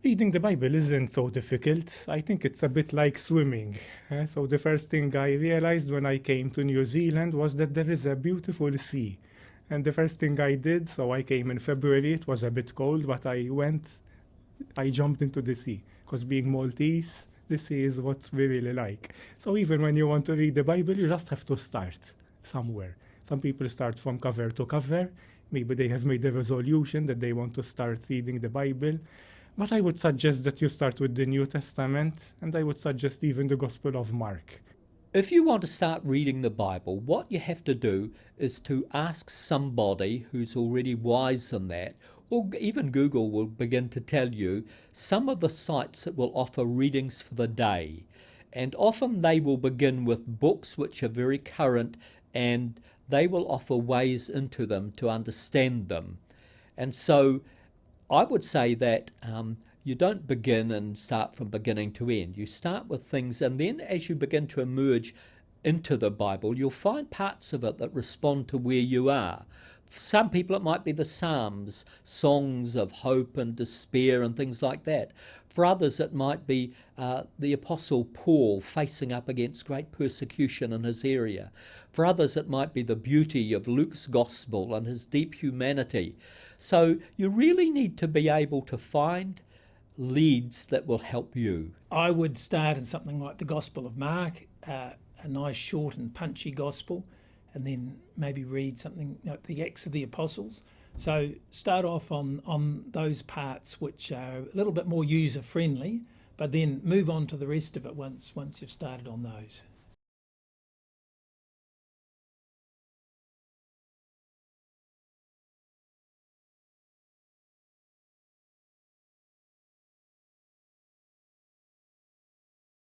Reading the Bible isn't so difficult. I think it's a bit like swimming. So the first thing I realized when I came to New Zealand was that there is a beautiful sea. And the first thing I did, so I came in February, it was a bit cold, but I jumped into the sea. Because being Maltese, the sea is what we really like. So even when you want to read the Bible, you just have to start somewhere. Some people start from cover to cover. Maybe they have made a resolution that they want to start reading the Bible. But I would suggest that you start with the New Testament, and I would suggest even the Gospel of Mark. If you want to start reading the Bible, what you have to do is to ask somebody who's already wise in that, or even Google will begin to tell you some of the sites that will offer readings for the day. And often they will begin with books which are very current, and they will offer ways into them to understand them. And so I would say that you don't begin and start from beginning to end. You start with things, and then as you begin to emerge into the Bible, you'll find parts of it that respond to where you are. For some people, it might be the Psalms, songs of hope and despair and things like that. For others, it might be the Apostle Paul facing up against great persecution in his area. For others, it might be the beauty of Luke's gospel and his deep humanity. So you really need to be able to find leads that will help you. I would start in something like the Gospel of Mark, a nice short and punchy gospel, and then maybe read something like the Acts of the Apostles. So start off on those parts which are a little bit more user friendly, but then move on to the rest of it once you've started on those.